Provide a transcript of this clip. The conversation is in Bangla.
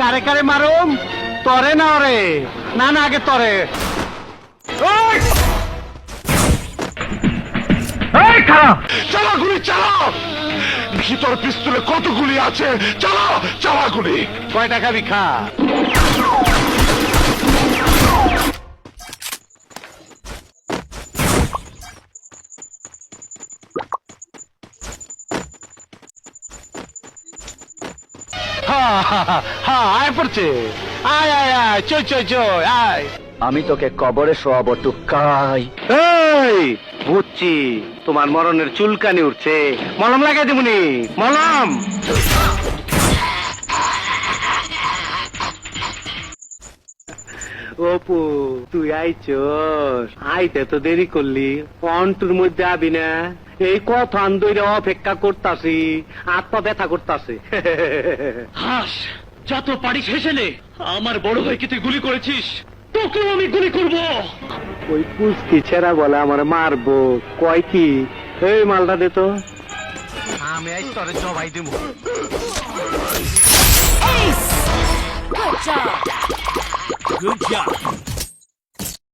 কারে কারে মারুম তরে না ওরে না না আগে তরে চালা গুলি চালাও ভিতর পিস্তলে কত গুলি আছে চালাও চালা গুলি কয় টাকা বিখা আয় পড়ছে আয় আয় আয় চই চই চই আয় আমি তোকে কবরে শোয়াবো টুকাই। এই বুঝছি তোমার মরণের চুলকানি উঠছে মলম লাগাই দিবনি মলম অপু তুই আইছস আইতে তো দেরি করলি অন্টুর মধ্যে আবি না এই কথা আন্দোলনে অপেক্ষা করতাছি হাত পা ব্যথা করতাছে হাস যত পারিস হেসে নে, আমার বড় ভাইকে তুই গুলি করেছিস, তোকেও আমি গুলি করব। ওই পুষ্টি ছেড়া বলে আমার মারবো কয় কি এই মালটা দে তো আমি আজ তোরে জবাই দেবো